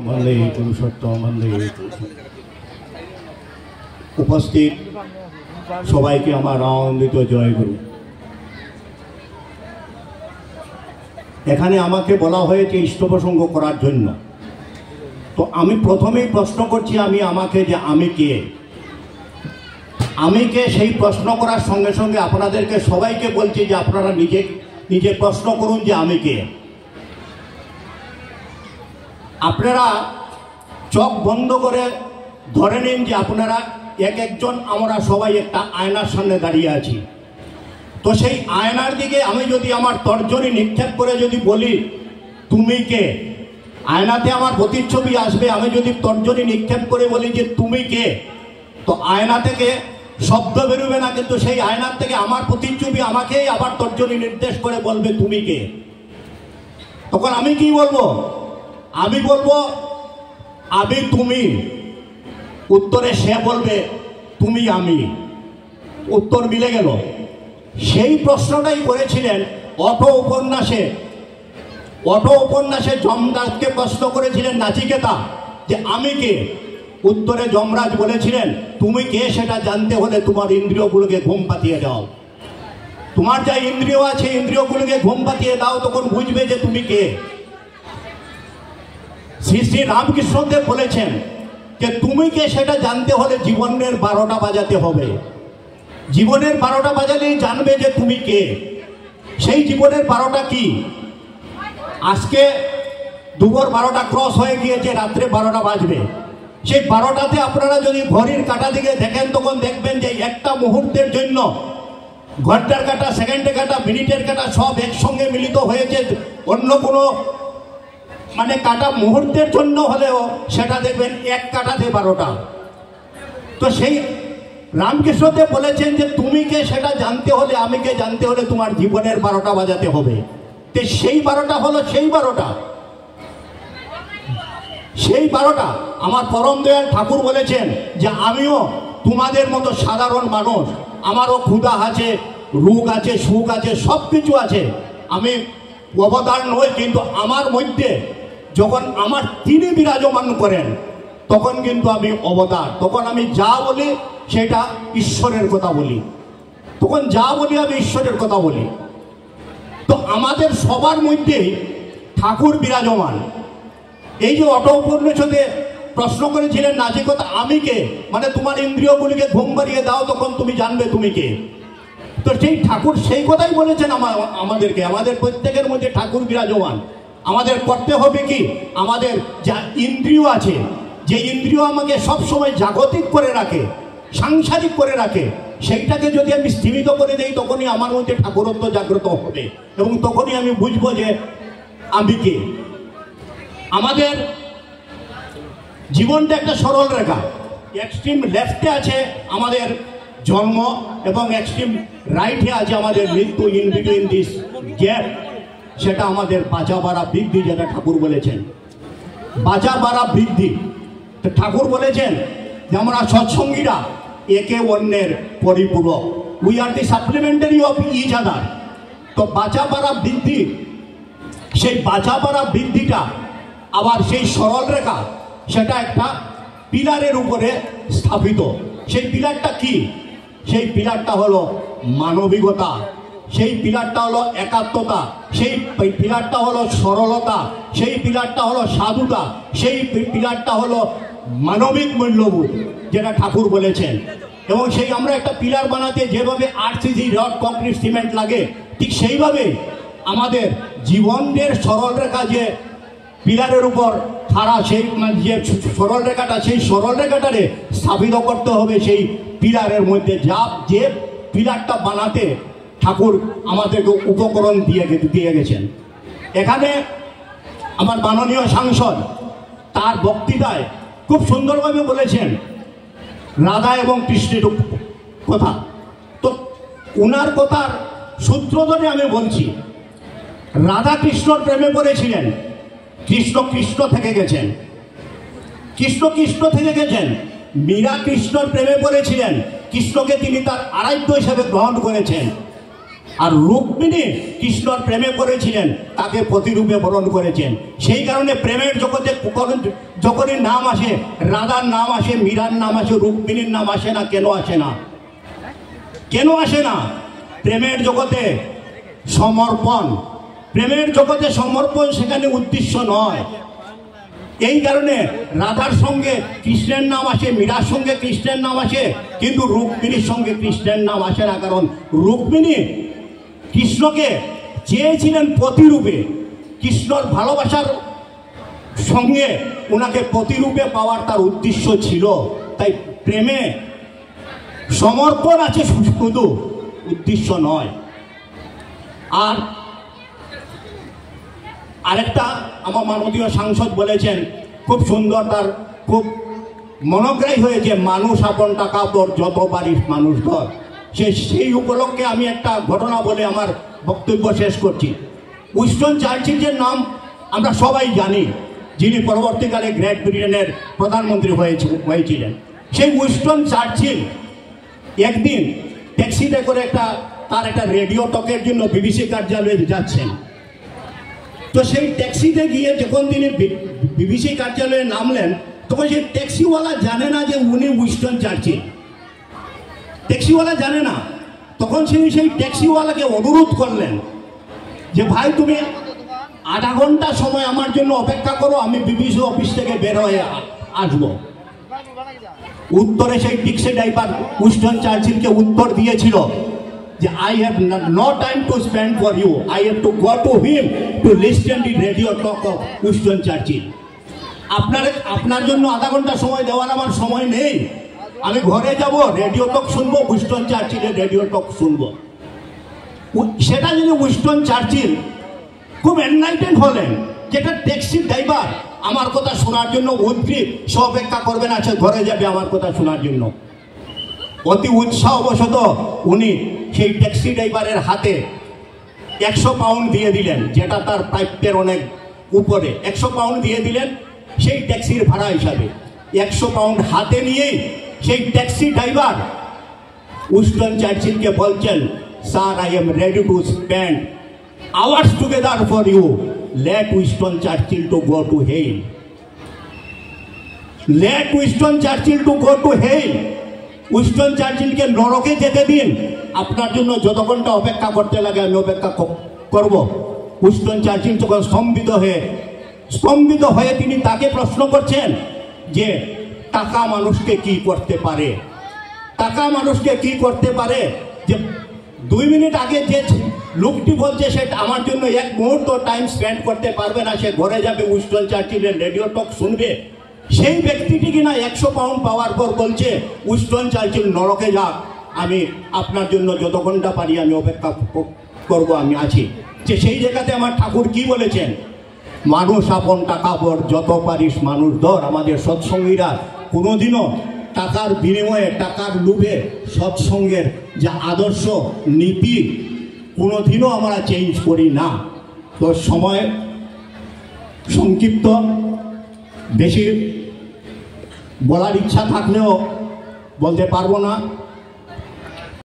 বন্দে পুরুষোত্তম বন্দে উপস্থিত সবাইকে আমার আনন্দিত জয়গুরু। এখানে আমাকে বলা হয়েছে ইষ্ট প্রসঙ্গ করার জন্য, তো আমি প্রথমেই প্রশ্ন করছি আমাকে যে আমি কে। আমি কে সেই প্রশ্ন করার সঙ্গে সঙ্গে আপনাদেরকে সবাইকে বলছি যে আপনারা নিজে নিজে প্রশ্ন করুন যে আমি কে। আপনারা চোখ বন্ধ করে ধরে নিন যে আপনারা এক একজন আমরা সবাই একটা আয়নার সামনে দাঁড়িয়ে আছি। তো সেই আয়নার দিকে আমি যদি আমার তর্জনী নিক্ষেপ করে যদি বলি তুমি কে, আয়নাতে আমার প্রতিচ্ছবি আসবে। আমি যদি তর্জনী নিক্ষেপ করে বলি যে তুমি কে, তো আয়না থেকে শব্দ বেরোবে না, কিন্তু সেই আয়নার থেকে আমার প্রতিচ্ছবি আমাকেই আবার তর্জনী নির্দেশ করে বলবে তুমি কে। তখন আমি কি বলবো? আমি বলবো আমি তুমি। উত্তরে সে বলবে তুমি আমি। উত্তর মিলে গেল। সেই প্রশ্নটাই করেছিলেন অটো উপন্যাসে যমরাজকে প্রশ্ন করেছিলেন নাচিকেতা যে আমি কে। উত্তরে যমরাজ বলেছিলেন তুমি কে সেটা জানতে হলে তোমার ইন্দ্রিয়গুলোকে ঘুম পাতিয়ে দাও। তোমার যা ইন্দ্রিয় আছে ইন্দ্রিয়গুলোকে ঘুম পাতিয়ে দাও, তখন বুঝবে যে তুমি কে। শ্রী শ্রী রামকৃষ্ণদেব বলেছেন যে তুমি কে সেটা জানতে হলে জীবনের 12টা বাজাতে হবে। জীবনের 12টা বাজালেই জানবে যে তুমি কে। সেই জীবনের 12টা কি? আজকে দুপুর 12টা ক্রস হয়ে গিয়েছে, রাত্রে 12টা বাজবে। সেই 12টাতে আপনারা যদি ঘড়ির কাঁটা দিকে দেখেন তখন দেখবেন যে একটা মুহূর্তের জন্য ঘন্টার কাঁটা, সেকেন্ডের কাঁটা, মিনিটের কাঁটা সব একসঙ্গে মিলিত হয়েছে। অন্য কোনো কাঁটা মুহূর্তের জন্য হলেও সেটা দেখবেন এক কাঁটাতে 12টা। তো সেই রামকৃষ্ণদেব বলেছেন যে তুমি কে সেটা জানতে হলে, আমি কে জানতে হলে তোমার জীবনের 12টা বাজাতে হবে। তো সেই 12টা হলো সেই 12টা। সেই 12টা আমার পরম দয়াল ঠাকুর বলেছেন যে আমিও তোমাদের মতো সাধারণ মানুষ, আমারও ক্ষুধা আছে, রোগ আছে, সুখ আছে, সব কিছু আছে। আমি অবতার নই, কিন্তু আমার মধ্যে যখন আমার তিনি বিরাজমান করেন তখন কিন্তু আমি অবতার। তখন আমি যা বলি সেটা ঈশ্বরের কথা বলি। তখন যা বলি আমি ঈশ্বরের কথা বলি। তো আমাদের সবার মধ্যেই ঠাকুর বিরাজমান। এই যে অটো উপন্যাসে প্রশ্ন করেছিলেন নাচিকেতা আমি কে, তোমার ইন্দ্রিয়গুলিকে ঘুম পাড়িয়ে দাও, তখন তুমি জানবে তুমি কে। তো সেই ঠাকুর সেই কথাই বলেছেন আমাদেরকে। আমাদের প্রত্যেকের মধ্যে ঠাকুর বিরাজমান। আমাদের করতে হবে কি, আমাদের যা ইন্দ্রিয় আছে, যে ইন্দ্রিয় আমাকে সবসময় জাগতিক করে রাখে, সাংসারিক করে রাখে, সেইটাকে যদি আমি স্থিমিত করে দেই তখনই আমার মধ্যে ঠাকুরত্ব জাগ্রত হবে এবং তখনই আমি বুঝবো যে আমি কে। আমাদের জীবনটা একটা সরল রেখা। এক্সট্রিম লেফটে আছে আমাদের জন্ম এবং এক্সট্রিম রাইটে আছে আমাদের মৃত্যু। ইন বিটুইন দিস গ্যাপ সেটা আমাদের বাঁচা বাড়া বৃদ্ধি, যেটা ঠাকুর বলেছেন বাঁচা বাড়া বৃদ্ধি। তো ঠাকুর বলেছেন যে আমরা সৎসঙ্গীরা একে অন্যের পরিপূরক, we are the supplementary of each other. তো বাঁচা বাড়া বৃদ্ধি, সেই বাঁচা বাড়া বৃদ্ধিটা আবার সেই সরল রেখা, সেটা একটা পিলারের উপরে স্থাপিত। সেই পিলারটা কি? সেই পিলারটা হলো মানবিকতা, সেই পিলারটা হলো একাত্মতা, সেই পিলারটা হলো সরলতা, সেই পিলারটা হলো সাধুতা, সেই পিলারটা হলো মানবিক মূল্যবোধ, যেটা ঠাকুর বলেছেন। এবং সেই আমরা একটা পিলার বানাতে যেভাবে আরসিসি, রড, কংক্রিট, সিমেন্ট লাগে, ঠিক সেইভাবে আমাদের জীবনের সরল রেখা যে পিলারের উপর খাড়া, সেই যে সরল রেখাটা, সেই সরল রেখাটারে স্থাপিত করতে হবে সেই পিলারের মধ্যে। যে পিলারটা বানাতে ঠাকুর আমাদেরকে উপকরণ দিয়ে গেছেন। এখানে আমার মাননীয় সাংসদ তার বক্তৃতায় খুব সুন্দরভাবে বলেছেন রাধা এবং কৃষ্ণের কথা। তো ওনার কথার সূত্র ধরে আমি বলছি, রাধা কৃষ্ণর প্রেমে পড়েছিলেন, কৃষ্ণ কৃষ্ণ থেকে গেছেন, কৃষ্ণ কৃষ্ণ থেকে গেছেন। মীরা কৃষ্ণর প্রেমে পড়েছিলেন, কৃষ্ণকে তিনি তার আরাধ্য হিসাবে গ্রহণ করেছেন। আর রুক্মিণী কৃষ্ণর প্রেমে পড়েছিলেন, তাকে প্রতিরূপে বরণ করেছেন। সেই কারণে প্রেমের জগতে যখনই নাম আসে, রাধার নাম আসে, মীরার নাম আসে, রুক্মিণীর নাম আসে না। কেন আসে না? কেন আসে না? প্রেমের জগতে সমর্পণ, প্রেমের জগতে সমর্পণ সেখানে উদ্দেশ্য নয়। এই কারণে রাধার সঙ্গে কৃষ্ণের নাম আসে, মীরার সঙ্গে কৃষ্ণের নাম আসে, কিন্তু রুক্মিণীর সঙ্গে কৃষ্ণের নাম আসে না। কারণ রুক্মিণী কৃষ্ণকে চেয়েছিলেন প্রতিরূপে, কৃষ্ণর ভালোবাসার সঙ্গে ওনাকে প্রতিরূপে পাওয়ার তার উদ্দেশ্য ছিল। তাই প্রেমে সমর্পণ আছে শুধু, উদ্দেশ্য নয়। আর আরেকটা আমার মাননীয় সাংসদ বলেছেন, খুব সুন্দর, তার খুব মনোগ্রাহী হয়েছে, মানুষ আপন টাকা পর যত পারিস মানুষ ধর। সেই উপলক্ষে আমি একটা ঘটনা বলে আমার বক্তব্য শেষ করছি। উইনস্টন চার্চিলের নাম আমরা সবাই জানি, যিনি পরবর্তীকালে গ্রেট ব্রিটেনের প্রধানমন্ত্রী হয়েছিলেন। সেই উইনস্টন চার্চিল একদিন ট্যাক্সিতে করে তার একটা রেডিও টকের জন্য বিবিসি কার্যালয়ে যাচ্ছেন। তো সেই ট্যাক্সিতে গিয়ে যখন তিনি বিবিসি কার্যালয়ে নামলেন, তখন সেই ট্যাক্সিওয়ালা জানে না যে উনি উইনস্টন চার্চিল, ট্যাক্সিওয়ালা জানে না। তখন সেই ট্যাক্সিওয়ালাকে অনুরোধ করলেন যে ভাই তুমি আধা ঘন্টা সময় আমার জন্য অপেক্ষা করো, আমি বিবিসি অফিস থেকে বের হয়ে আসবো। উত্তরে সেই ট্যাক্সি ড্রাইভার উইনস্টন চার্চিলকে উত্তর দিয়েছিল যে I have no time to spend for you. I have to go to him to listen the radio talk of Winston Churchill. আপনার জন্য আধা ঘন্টা সময় দেওয়ার আমার সময় নেই। আমি ঘরে যাব, রেডিও টক শুনবো, উইনস্টন চার্চিলের রেডিও টক শুনবো। সেটা যদি উইনস্টন চার্চিল খুব এনলাইটেন্ড হলেন, যেটা ট্যাক্সি ড্রাইভার আমার কথা শোনার জন্য উদ্গ্রীব, সে অপেক্ষা করবে না, সে ঘরে যাবে আমার কথা শোনার জন্য। অতি উৎসাহবশত উনি সেই ট্যাক্সি ড্রাইভারের হাতে 100 পাউন্ড দিয়ে দিলেন, যেটা তার প্রাপ্যের অনেক উপরে। 100 পাউন্ড দিয়ে দিলেন সেই ট্যাক্সির ভাড়া হিসাবে। 100 পাউন্ড হাতে নিয়েই সেই ট্যাক্সি ড্রাইভার উইনস্টন চার্চিলকে বলছেন, sir I am ready to spend hours together for you, let Winston Churchill to go to hell, let Winston Churchill to go to hell. Winston চার্চিলকে নরকে যেতে দিন, আপনার জন্য যত ঘন্টা অপেক্ষা করতে লাগে আমি অপেক্ষা করব। উইনস্টন চার্চিল তখন স্তম্ভিত হয়ে তিনি তাকে প্রশ্ন করছেন যে টাকা মানুষকে কি করতে পারে, টাকা মানুষকে কি করতে পারে? যে 2 মিনিট আগে যে লোকটি বলছে সে আমার জন্য 1 মুহূর্ত টাইম স্পেন্ড করতে পারবে না, সে ঘরে যাবে, উইনস্টন চার্চিলের রেডিও টক শুনবে, সেই ব্যক্তিটি কিনা 100 পাউন্ড পাওয়ার পর বলছে উইনস্টন চার্চিল নরকে যাক, আমি আপনার জন্য যত ঘন্টা পারি আমি অপেক্ষা করব, আমি আছি। যে সেই জায়গাতে আমার ঠাকুর কি বলেছেন, মানুষ আপন টাকা পর যত পারিস মানুষ ধর। আমাদের সৎসঙ্গীরা কোনোদিনও টাকার বিনিময়ে, টাকার লোভে সৎসঙ্গের যা আদর্শ নীতি কোনোদিনও আমরা চেঞ্জ করি না। তো সময় সংক্ষিপ্ত, বেশি বলার ইচ্ছা থাকলেও বলতে পারবো না।